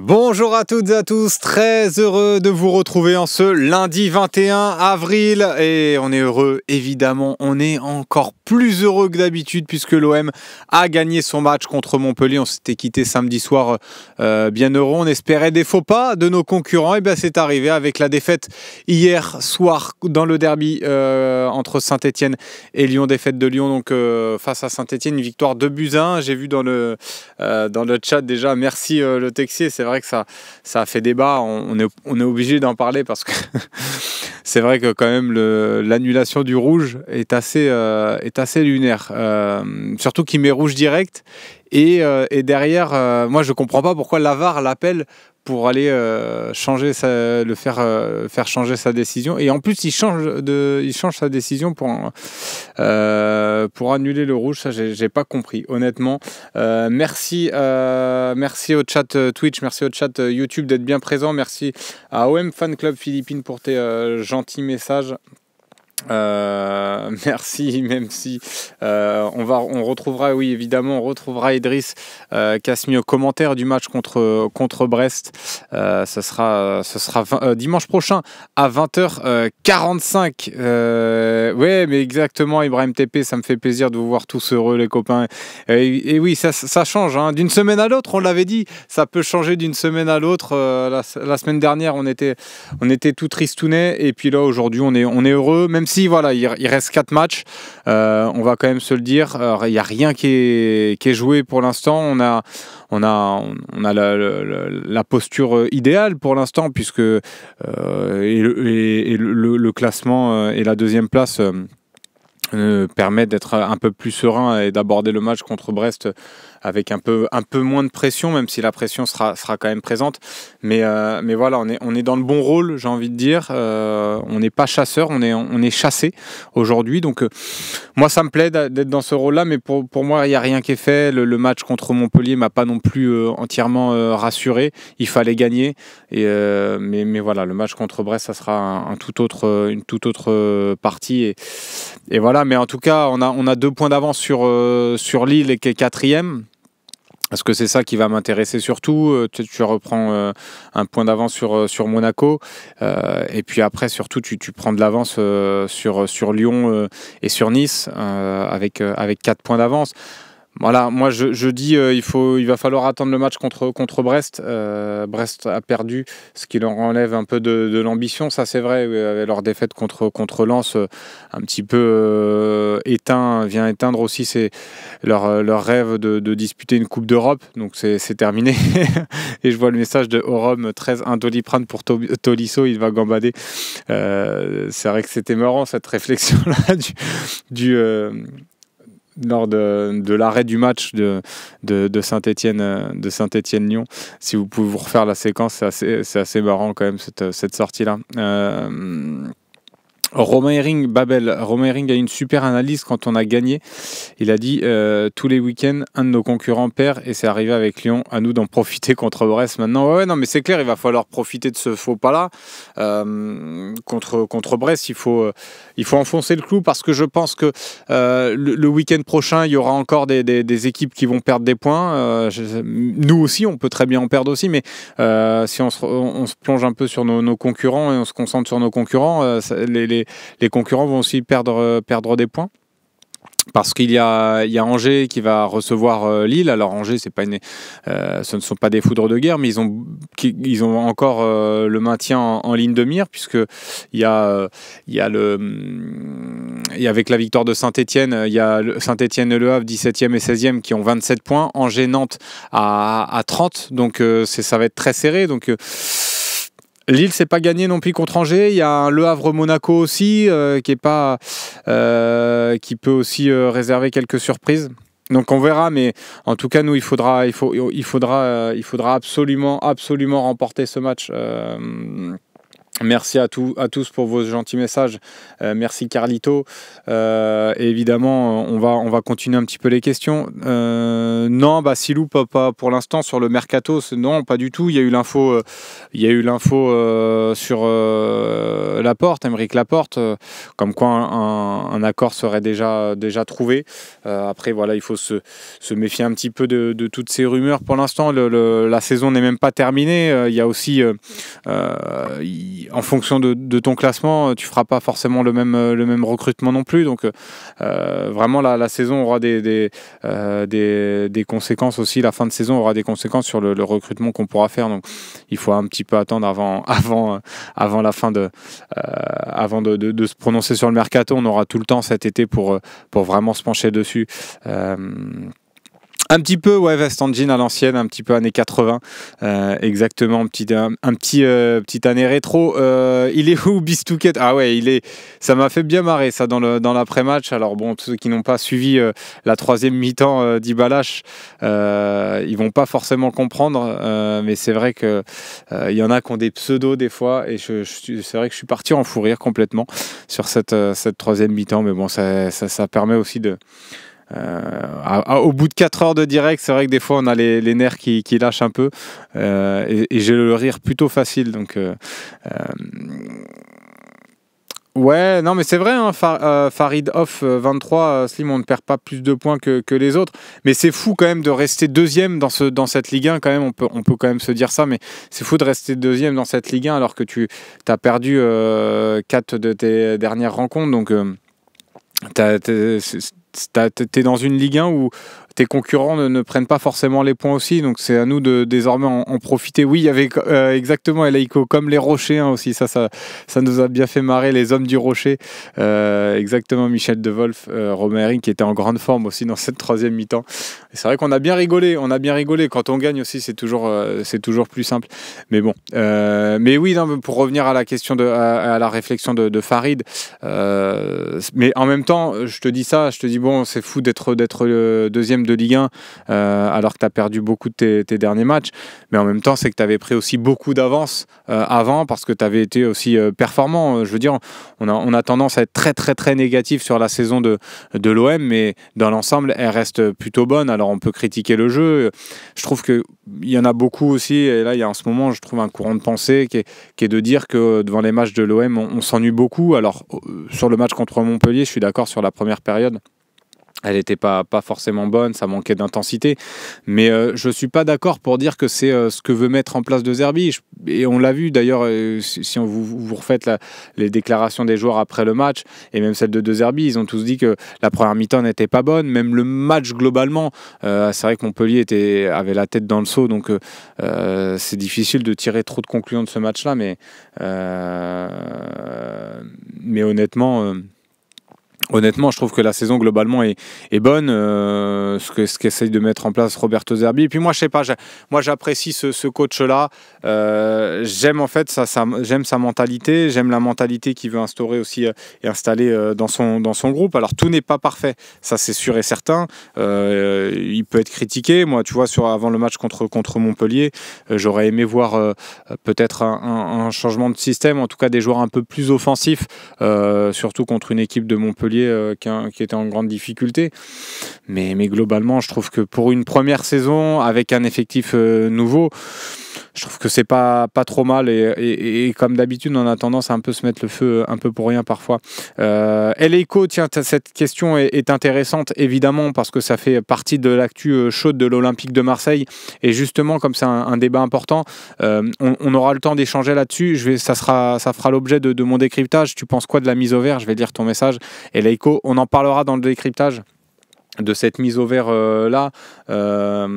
Bonjour à toutes et à tous, très heureux de vous retrouver en ce lundi 21 avril et on est heureux, évidemment, on est encore plus heureux que d'habitude puisque l'OM a gagné son match contre Montpellier. On s'était quitté samedi soir bien heureux, on espérait des faux pas de nos concurrents et bien c'est arrivé avec la défaite hier soir dans le derby entre Saint-Etienne et Lyon, défaite de Lyon donc face à Saint-Etienne, une victoire 2-1. J'ai vu dans le chat déjà, merci le Texier, c'est vrai que ça a fait débat, on est obligé d'en parler parce que c'est vrai que quand même l'annulation du rouge est assez lunaire, surtout qu'il met rouge direct et derrière, moi je comprends pas pourquoi la VAR l'appelle pour aller faire changer sa décision, et en plus il change sa décision pour annuler le rouge. Ça j'ai pas compris honnêtement. Merci au chat Twitch, merci au chat YouTube d'être bien présent, merci à OM Fan Club Philippines pour tes gentils messages. Merci, même si on retrouvera Idriss qui a mis au commentaire du match contre Brest. Ce sera dimanche prochain à 20h45. Ouais, mais exactement, Ibrahim TP, ça me fait plaisir de vous voir tous heureux les copains. Et oui, ça change hein. D'une semaine à l'autre, on l'avait dit, ça peut changer d'une semaine à l'autre. La semaine dernière, on était tout tristounets, et puis là aujourd'hui, on est heureux, même si voilà, il reste 4 matchs, on va quand même se le dire, il n'y a rien qui est joué pour l'instant. On a la posture idéale pour l'instant, puisque le classement et la deuxième place permet d'être un peu plus serein et d'aborder le match contre Brest avec un peu moins de pression, même si la pression sera quand même présente. Mais voilà, on est dans le bon rôle, j'ai envie de dire. On n'est pas chasseur, on est chassé aujourd'hui. Donc moi, ça me plaît d'être dans ce rôle-là, mais pour moi, il n'y a rien qui est fait. Le match contre Montpellier m'a pas non plus entièrement rassuré. Il fallait gagner. Mais voilà, le match contre Brest, ça sera une toute autre partie. Et voilà, mais en tout cas, on a 2 points d'avance sur Lille, qui est 4e. Parce que c'est ça qui va m'intéresser surtout. Tu reprends un point d'avance sur Monaco. Et puis après, surtout, tu prends de l'avance sur Lyon et sur Nice avec 4 points d'avance. Voilà, moi je dis il va falloir attendre le match contre Brest. Brest a perdu, ce qui leur enlève un peu de l'ambition, ça c'est vrai, avec leur défaite contre Lens, un petit peu vient éteindre aussi leur rêve de disputer une Coupe d'Europe, donc c'est terminé. Et je vois le message de Orom 13, un Doliprane pour Tolisso, il va gambader. C'est vrai que c'était marrant cette réflexion-là lors de l'arrêt du match de Saint-Etienne-Lyon. Si vous pouvez vous refaire la séquence, c'est assez marrant quand même cette sortie-là. Romain Hering a une super analyse quand on a gagné. Il a dit tous les week-ends, un de nos concurrents perd et c'est arrivé avec Lyon. À nous d'en profiter contre Brest maintenant. Ouais, non, mais c'est clair, il va falloir profiter de ce faux pas-là. Contre Brest, il faut enfoncer le clou, parce que je pense que le week-end prochain, il y aura encore des équipes qui vont perdre des points. Nous aussi, on peut très bien en perdre aussi, mais si on se plonge un peu sur nos concurrents et on se concentre sur nos concurrents, les concurrents vont aussi perdre des points. Parce qu'il y a Angers qui va recevoir Lille. Alors Angers, ce ne sont pas des foudres de guerre, mais ils ont encore le maintien en ligne de mire, puisque il y a avec la victoire de Saint-Etienne, il y a Saint-Etienne et Le Havre 17e et 16e qui ont 27 points, Angers Nantes à 30, donc ça va être très serré. Donc Lille, c'est pas gagné non plus contre Angers. Il y a un Le Havre Monaco aussi qui peut aussi réserver quelques surprises. Donc on verra, mais en tout cas nous il faudra absolument remporter ce match. Merci à tous pour vos gentils messages. Merci Carlito. Et évidemment, on va continuer un petit peu les questions. Non, Silou, pas pour l'instant sur le mercato. Non, pas du tout. Il y a eu l'info sur Laporte, Aymeric Laporte, comme quoi un accord serait déjà trouvé. Après, voilà, il faut se méfier un petit peu de toutes ces rumeurs. Pour l'instant, la saison n'est même pas terminée. Il y a aussi en fonction de ton classement, tu feras pas forcément le même recrutement non plus. Donc vraiment la saison aura des conséquences aussi. La fin de saison aura des conséquences sur le recrutement qu'on pourra faire. Donc il faut un petit peu attendre avant la fin avant de se prononcer sur le mercato. On aura tout le temps cet été pour vraiment se pencher dessus. Un petit peu, ouais, veste en jean à l'ancienne, un petit peu années 80, exactement, un petit année rétro. Il est où, Bistouquet? Ah ouais, ça m'a fait bien marrer ça dans l'après-match. Alors bon, tous ceux qui n'ont pas suivi la troisième mi-temps d'Ibalash, ils vont pas forcément comprendre, mais c'est vrai que il y en a qui ont des pseudos des fois, et c'est vrai que je suis parti en fou rire complètement sur cette troisième mi-temps, mais bon, ça permet aussi de... au bout de 4 heures de direct, c'est vrai que des fois on a les nerfs qui lâchent un peu, et j'ai le rire plutôt facile, donc ouais, non mais c'est vrai, hein, Farid off 23, Slim, on ne perd pas plus de points que les autres, mais c'est fou quand même de rester deuxième dans cette Ligue 1 quand même, on peut quand même se dire ça, mais c'est fou de rester deuxième dans cette Ligue 1 alors que tu as perdu 4 de tes dernières rencontres, donc t'es dans une Ligue 1 où tes concurrents ne prennent pas forcément les points aussi, donc c'est à nous de désormais en profiter. Oui, il y avait exactement Elaïko, comme les Rochers, hein, aussi, ça nous a bien fait marrer, les hommes du Rocher, exactement, Michel De Wolf, Romain qui était en grande forme aussi dans cette troisième mi-temps. Et c'est vrai qu'on a bien rigolé, quand on gagne aussi, c'est toujours plus simple, mais bon, mais oui, non, pour revenir à la question à la réflexion de Farid, mais en même temps, je te dis bon, c'est fou d'être le deuxième de Ligue 1 alors que tu as perdu beaucoup de tes derniers matchs, mais en même temps c'est que tu avais pris aussi beaucoup d'avance avant, parce que tu avais été aussi performant. Je veux dire, on a tendance à être très très très négatif sur la saison de l'OM, mais dans l'ensemble elle reste plutôt bonne. Alors on peut critiquer le jeu, je trouve qu'il y en a beaucoup aussi, et là il y a en ce moment, je trouve, un courant de pensée qui est de dire que devant les matchs de l'OM on s'ennuie beaucoup. Alors sur le match contre Montpellier, je suis d'accord, sur la première période elle n'était pas forcément bonne, ça manquait d'intensité, mais je ne suis pas d'accord pour dire que c'est ce que veut mettre en place De Zerbi, et on l'a vu d'ailleurs, si vous refaites les déclarations des joueurs après le match, et même celles de De Zerbi, ils ont tous dit que la première mi-temps n'était pas bonne, même le match globalement, c'est vrai que Montpellier avait la tête dans le seau, donc c'est difficile de tirer trop de conclusions de ce match-là, mais honnêtement, je trouve que la saison globalement est bonne, ce qu'essaye de mettre en place Roberto Zerbi. Et puis moi, je sais pas, moi j'apprécie ce coach-là. J'aime en fait j'aime sa mentalité, j'aime la mentalité qu'il veut instaurer aussi et installer dans son groupe. Alors tout n'est pas parfait, ça c'est sûr et certain. Il peut être critiqué. Moi, tu vois, avant le match contre Montpellier, j'aurais aimé voir peut-être un changement de système, en tout cas des joueurs un peu plus offensifs, surtout contre une équipe de Montpellier qui était en grande difficulté, mais globalement je trouve que pour une première saison avec un effectif nouveau, je trouve que c'est pas trop mal, et comme d'habitude on a tendance à un peu se mettre le feu un peu pour rien parfois. Elaïko, tiens, cette question est intéressante évidemment, parce que ça fait partie de l'actu chaude de l'Olympique de Marseille, et justement comme c'est un débat important, on aura le temps d'échanger là-dessus. Ça fera l'objet de mon décryptage. Tu penses quoi de la mise au vert? Je vais lire ton message, Elaïko, on en parlera dans le décryptage de cette mise au vert là à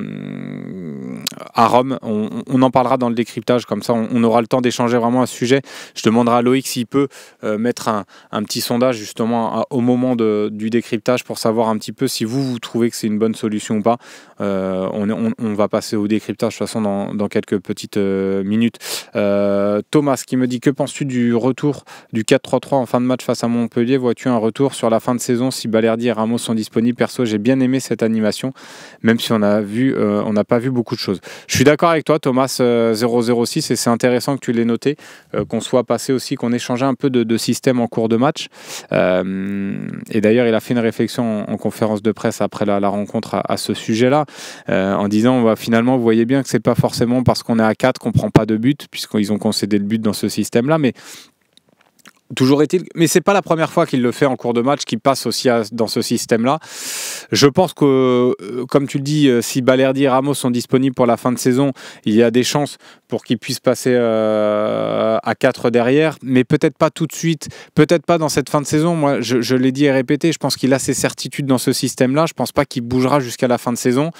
Rome. On en parlera dans le décryptage, comme ça on aura le temps d'échanger vraiment à ce sujet. Je demanderai à Loïc s'il peut mettre un petit sondage justement au moment du décryptage, pour savoir un petit peu si vous trouvez que c'est une bonne solution ou pas. On va passer au décryptage de toute façon dans quelques petites minutes. Thomas qui me dit: que penses-tu du retour du 4-3-3 en fin de match face à Montpellier? Vois-tu un retour sur la fin de saison si Balerdi et Ramos sont disponibles? Perso, j'ai bien aimé cette animation, même si on n'a pas vu beaucoup de choses. Je suis d'accord avec toi, Thomas 006, et c'est intéressant que tu l'aies noté, qu'on soit passé aussi, qu'on ait changé un peu de système en cours de match. Et d'ailleurs, il a fait une réflexion en conférence de presse après la rencontre à ce sujet-là, en disant finalement, vous voyez bien que c'est pas forcément parce qu'on est à 4 qu'on prend pas de but, puisqu'ils ont concédé le but dans ce système-là, mais toujours est-il, mais c'est pas la première fois qu'il le fait en cours de match, qu'il passe aussi dans ce système-là. Je pense que, comme tu le dis, si Balerdi et Ramos sont disponibles pour la fin de saison, il y a des chances pour qu'ils puissent passer à 4 derrière, mais peut-être pas tout de suite, peut-être pas dans cette fin de saison. Moi, je l'ai dit et répété, je pense qu'il a ses certitudes dans ce système-là. Je pense pas qu'il bougera jusqu'à la fin de saison.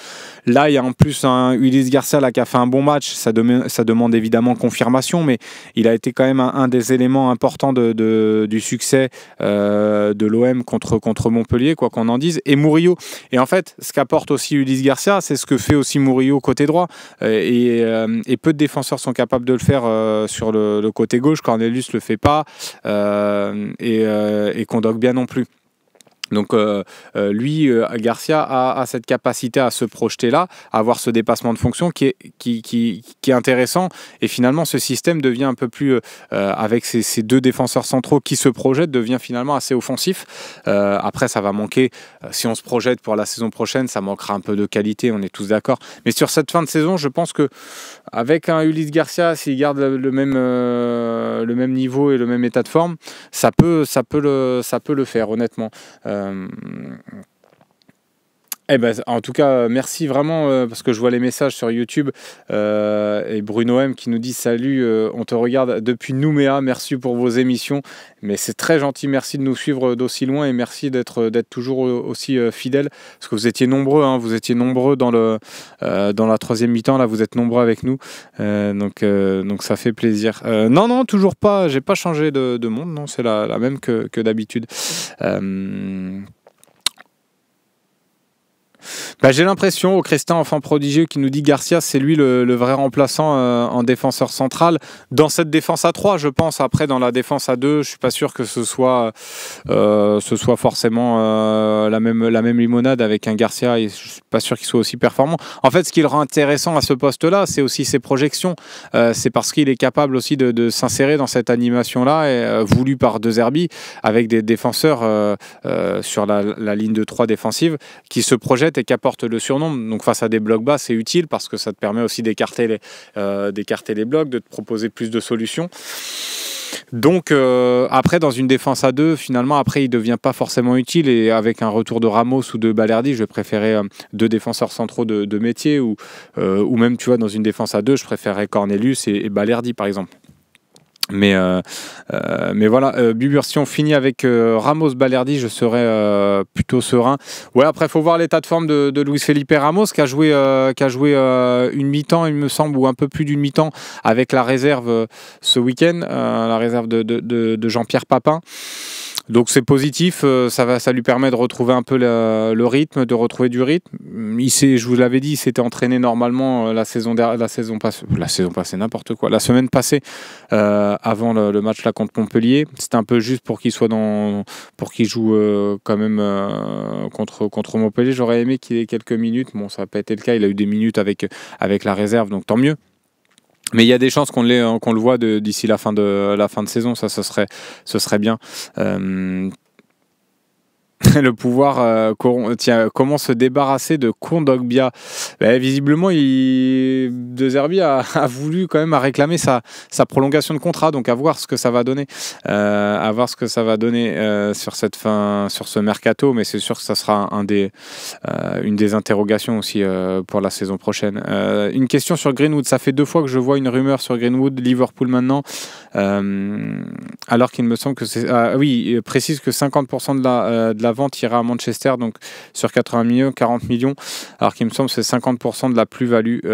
Là, il y a en plus un Ulysse Garcia là, qui a fait un bon match. Ça demande évidemment confirmation, mais il a été quand même un des éléments importants du succès de l'OM contre Montpellier, quoi qu'on en dise, et Murillo. Et en fait, ce qu'apporte aussi Ulysse Garcia, c'est ce que fait aussi Murillo côté droit, et peu de défenseurs sont capables de le faire sur le côté gauche. Cornelius le fait pas, et Kondogbia non plus. Donc lui, Garcia a cette capacité à se projeter là, à avoir ce dépassement de fonction qui est intéressant, et finalement ce système devient un peu plus, avec ces deux défenseurs centraux qui se projettent, devient finalement assez offensif. Après ça va manquer, si on se projette pour la saison prochaine, ça manquera un peu de qualité, on est tous d'accord. Mais sur cette fin de saison, je pense que avec un Ulysse Garcia, s'il garde le même niveau et le même état de forme, ça peut le faire, honnêtement. En tout cas, merci vraiment, parce que je vois les messages sur YouTube, et Bruno M qui nous dit salut, on te regarde depuis Nouméa, merci pour vos émissions, mais c'est très gentil, merci de nous suivre d'aussi loin, et merci d'être toujours aussi fidèles, parce que vous étiez nombreux, hein, dans la troisième mi-temps, là vous êtes nombreux avec nous, donc ça fait plaisir. Non, toujours pas, j'ai pas changé de monde, non, c'est la même que d'habitude. J'ai l'impression, au Christin enfant prodigieux qui nous dit Garcia, c'est lui le vrai remplaçant en défenseur central. Dans cette défense à 3, je pense. Après, dans la défense à 2, je suis pas sûr que ce soit forcément la même limonade avec un Garcia, et je suis pas sûr qu'il soit aussi performant. En fait, ce qui le rend intéressant à ce poste-là, c'est aussi ses projections. C'est parce qu'il est capable aussi de s'insérer dans cette animation-là, voulue par De Zerbi, avec des défenseurs sur la ligne de 3 défensive qui se projettent et qui apportent le surnombre. Donc face à des blocs bas, c'est utile parce que ça te permet aussi d'écarter les blocs, de te proposer plus de solutions. Donc après, dans une défense à 2, finalement, après, il ne devient pas forcément utile, et avec un retour de Ramos ou de Balerdi, je vais préférer 2 défenseurs centraux de métier, ou même, tu vois, dans une défense à 2, je préférerais Cornelius et Balerdi, par exemple. Mais voilà, Bubur, si on finit avec Ramos Balerdi, je serais plutôt serein. Ouais, après, il faut voir l'état de forme de Luis Felipe Ramos, qui a joué une mi-temps, il me semble, ou un peu plus d'une mi-temps, avec la réserve ce week-end, la réserve de Jean-Pierre Papin. Donc c'est positif, ça lui permet de retrouver un peu le rythme, de retrouver du rythme. Je vous l'avais dit, il s'était entraîné normalement la semaine passée, avant le match là contre Montpellier. C'était un peu juste pour qu'il joue quand même contre Montpellier. J'aurais aimé qu'il ait quelques minutes. Bon, ça n'a pas été le cas. Il a eu des minutes avec la réserve, donc tant mieux. Mais il y a des chances qu'on le voit d'ici la fin de saison, ça ce serait bien. Le pouvoir, comment se débarrasser de Kondogbia? Visiblement, De Zerbi a voulu quand même réclamer sa prolongation de contrat, donc à voir ce que ça va donner, sur cette fin, sur ce mercato, mais c'est sûr que ça sera une des interrogations aussi pour la saison prochaine. Une question sur Greenwood, ça fait 2 fois que je vois une rumeur sur Greenwood, Liverpool maintenant, alors qu'il me semble que c'est... il précise que 50% de la vente ira à Manchester, donc sur 80 millions, 40 millions, alors qu'il me semble que c'est 50% de la plus-value. Tu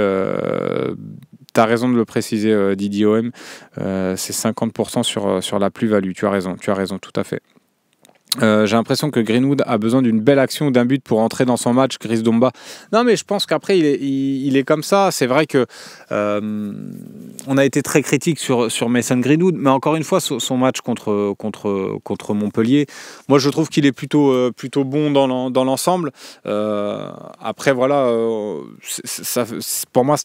as raison de le préciser, Didier OM, c'est 50% sur la plus-value, tu as raison tout à fait. J'ai l'impression que Greenwood a besoin d'une belle action ou d'un but pour entrer dans son match. Chris Domba. Non, mais je pense qu'après, il est comme ça. C'est vrai que on a été très critique sur Mason Greenwood, mais encore une fois, son match contre Montpellier, moi, je trouve qu'il est plutôt bon dans l'ensemble. Après, voilà, pour moi,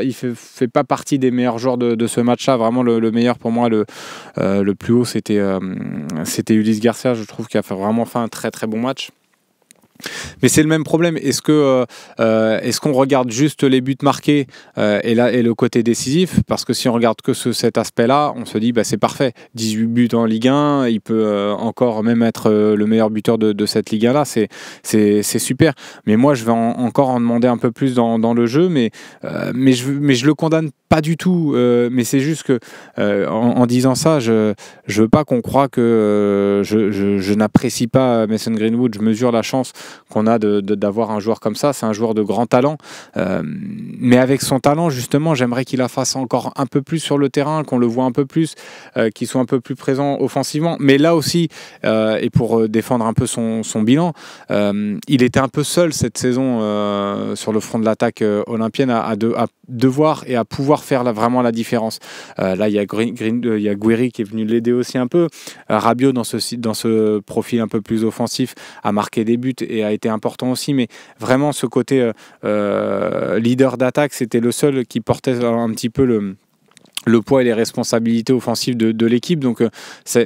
il fait pas partie des meilleurs joueurs de ce match-là. Vraiment, le meilleur pour moi, le plus haut, c'était Ulysse Garcia. Je trouve qu'il a vraiment fait un très très bon match. Mais c'est le même problème. Est-ce qu'on regarde juste les buts marqués et le côté décisif? Parce que si on regarde que cet aspect-là, on se dit c'est parfait. 18 buts en Ligue 1, il peut encore même être le meilleur buteur de cette Ligue 1-là. C'est super. Mais moi, je vais encore en demander un peu plus dans le jeu. Mais je le condamne pas du tout. Mais c'est juste que en disant ça, je veux pas qu'on croie que je n'apprécie pas Mason Greenwood. Je mesure la chance qu'on a d'avoir un joueur comme ça. C'est un joueur de grand talent, mais avec son talent justement, j'aimerais qu'il la fasse encore un peu plus sur le terrain, qu'on le voit un peu plus, qu'il soit un peu plus présent offensivement. Mais là aussi, et pour défendre un peu son bilan, il était un peu seul cette saison sur le front de l'attaque olympienne à devoir et à pouvoir faire vraiment la différence. Là, il y a Guéry qui est venu l'aider aussi un peu. Rabiot, dans ce profil un peu plus offensif, a marqué des buts et a été important aussi, mais vraiment ce côté leader d'attaque, c'était le seul qui portait un petit peu le poids et les responsabilités offensives de l'équipe. Donc ça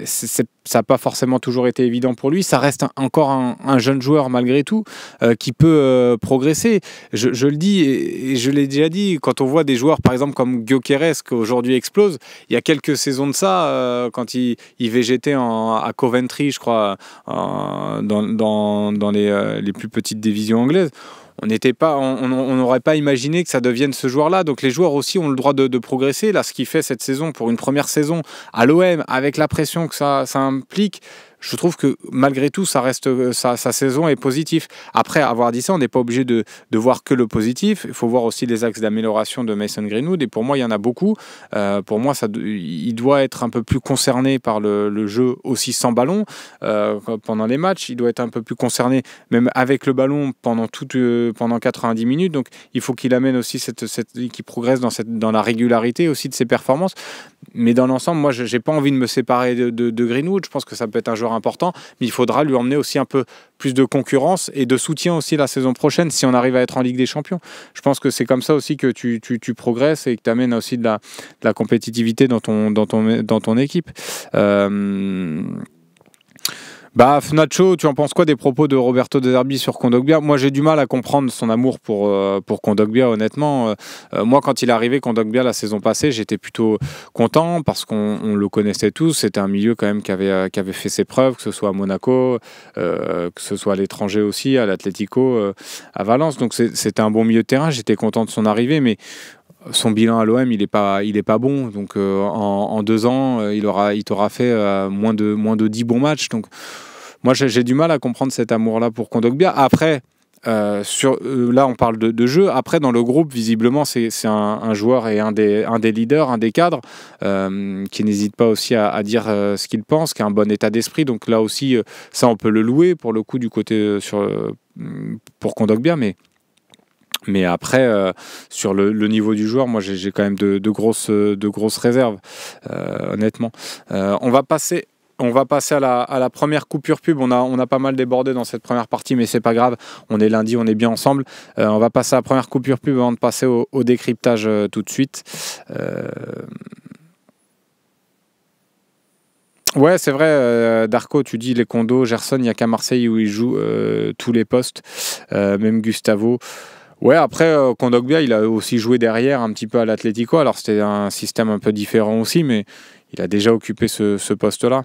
n'a pas forcément toujours été évident pour lui. Ça reste encore un jeune joueur malgré tout qui peut progresser. Je le dis et je l'ai déjà dit, quand on voit des joueurs par exemple comme Gyökeres qui aujourd'hui explose, il y a quelques saisons de ça, quand il végétait à Coventry, je crois, dans les plus petites divisions anglaises, on n'aurait pas imaginé que ça devienne ce joueur-là. Donc les joueurs aussi ont le droit de progresser. Là, ce qu'il fait cette saison, pour une première saison à l'OM, avec la pression que ça implique, je trouve que malgré tout, sa saison est positive. Après avoir dit ça, on n'est pas obligé de voir que le positif. Il faut voir aussi les axes d'amélioration de Mason Greenwood. Et pour moi, il y en a beaucoup. Pour moi, il doit être un peu plus concerné par le jeu aussi sans ballon pendant les matchs. Il doit être un peu plus concerné même avec le ballon pendant 90 minutes. Donc, il faut qu'il amène aussi qu'il progresse dans la régularité aussi de ses performances. Mais dans l'ensemble, moi, j'ai pas envie de me séparer de Greenwood. Je pense que ça peut être un joueur important, mais il faudra lui emmener aussi un peu plus de concurrence et de soutien aussi la saison prochaine si on arrive à être en Ligue des Champions. Je pense que c'est comme ça aussi que tu progresses et que tu amènes aussi de la compétitivité dans ton équipe. Nacho, tu en penses quoi des propos de Roberto De Zerbi sur Kondogbia? Moi, j'ai du mal à comprendre son amour pour Kondogbia, honnêtement. Moi, quand il est arrivé, Kondogbia, la saison passée, j'étais plutôt content parce qu'on le connaissait tous. C'était un milieu quand même qui avait fait ses preuves, que ce soit à Monaco, que ce soit à l'étranger aussi, à l'Atlético, à Valence. Donc, c'était un bon milieu de terrain. J'étais content de son arrivée, mais son bilan à l'OM, il est pas bon. Donc, en 2 ans, il t'aura fait moins de 10 bons matchs. Donc, moi, j'ai du mal à comprendre cet amour-là pour Kondogbia. Après, là, on parle de jeu. Après, dans le groupe, visiblement, c'est un joueur et un des leaders, un des cadres, qui n'hésite pas aussi à dire ce qu'il pense, qui a un bon état d'esprit. Donc là aussi, ça, on peut le louer pour le coup du côté pour Kondogbia, mais après, sur le niveau du joueur, moi, j'ai quand même de grosses réserves, honnêtement. On va passer à la première coupure pub. On a pas mal débordé dans cette première partie, mais c'est pas grave. On est lundi, on est bien ensemble. On va passer à la première coupure pub avant de passer au décryptage tout de suite. Ouais, c'est vrai, Darko, tu dis les condos. Gerson, il n'y a qu'à Marseille où il joue tous les postes, même Gustavo. Ouais, après, Kondogbia, il a aussi joué derrière un petit peu à l'Atlético. Alors, c'était un système un peu différent aussi, mais il a déjà occupé ce poste-là.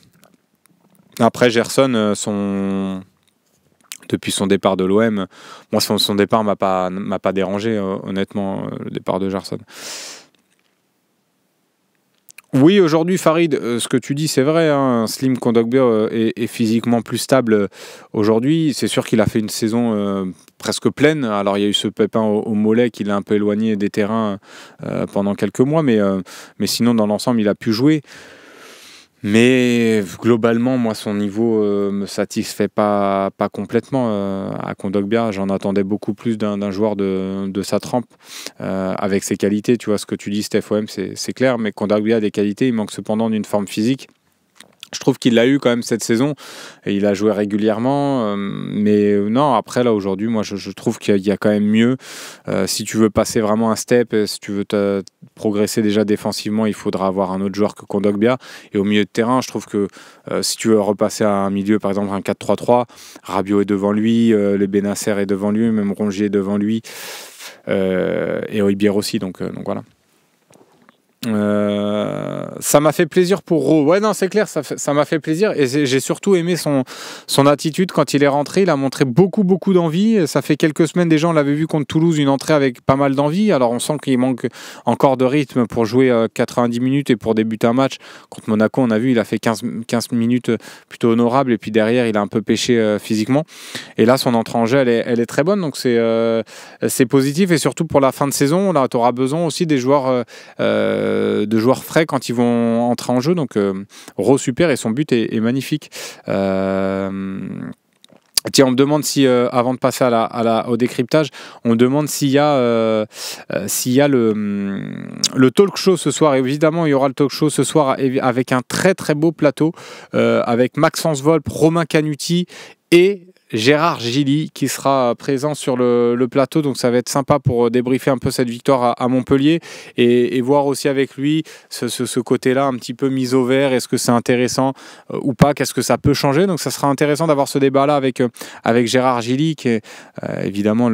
Après, Gerson, depuis son départ de l'OM, moi, son départ m'a pas dérangé, honnêtement, le départ de Gerson. Oui, aujourd'hui, Farid, ce que tu dis, c'est vrai. Slim Kondogbia est physiquement plus stable aujourd'hui. C'est sûr qu'il a fait une saison presque pleine. Alors, il y a eu ce pépin au mollet qui l'a un peu éloigné des terrains pendant quelques mois. Mais sinon, dans l'ensemble, il a pu jouer. Mais globalement, moi, son niveau me satisfait pas complètement. À Kondogbia, j'en attendais beaucoup plus d'un joueur de sa trempe, avec ses qualités. Tu vois, ce que tu dis, Steph OM, c'est clair, mais Kondogbia a des qualités, il manque cependant d'une forme physique. Je trouve qu'il l'a eu quand même cette saison et il a joué régulièrement, mais non, après là aujourd'hui moi je trouve qu'il y a quand même mieux. Si tu veux passer vraiment un step, si tu veux progresser déjà défensivement, il faudra avoir un autre joueur que Kondogbia, et au milieu de terrain je trouve que si tu veux repasser à un milieu, par exemple un 4-3-3, Rabiot est devant lui, les Benasser est devant lui, même Rongier est devant lui, et Højbjerg aussi, donc voilà. Ça m'a fait plaisir pour Ro. Ouais, non, c'est clair, ça m'a fait plaisir. Et j'ai surtout aimé son attitude quand il est rentré. Il a montré beaucoup d'envie. Ça fait quelques semaines déjà, on l'avait vu contre Toulouse, une entrée avec pas mal d'envie. Alors on sent qu'il manque encore de rythme pour jouer 90 minutes et pour débuter un match. Contre Monaco, on a vu, il a fait 15 minutes plutôt honorables. Et puis derrière, il a un peu pêché physiquement. Et là, son entrée en jeu, elle est très bonne. Donc c'est positif. Et surtout pour la fin de saison, là, tu auras besoin aussi des joueurs... de joueurs frais quand ils vont entrer en jeu. Donc Ro super, et son but est magnifique. Tiens, on me demande si, avant de passer au décryptage, on me demande s'il y a le talk show ce soir. Et évidemment, il y aura le talk show ce soir avec un très très beau plateau, avec Maxence Volpe, Romain Canuti et Gérard Gilly qui sera présent sur le plateau. Donc ça va être sympa pour débriefer un peu cette victoire à Montpellier, et voir aussi avec lui ce côté-là un petit peu mis au vert. Est-ce que c'est intéressant ou pas? Qu'est-ce que ça peut changer? Donc ça sera intéressant d'avoir ce débat-là avec Gérard Gilly, qui est évidemment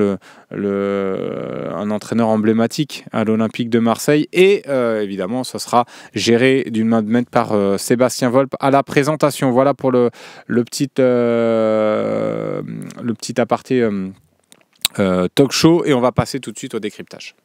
un entraîneur emblématique à l'Olympique de Marseille. Et évidemment, ça sera géré d'une main de maître par Sébastien Volpe à la présentation. Voilà pour le petit aparté talk show, et on va passer tout de suite au décryptage.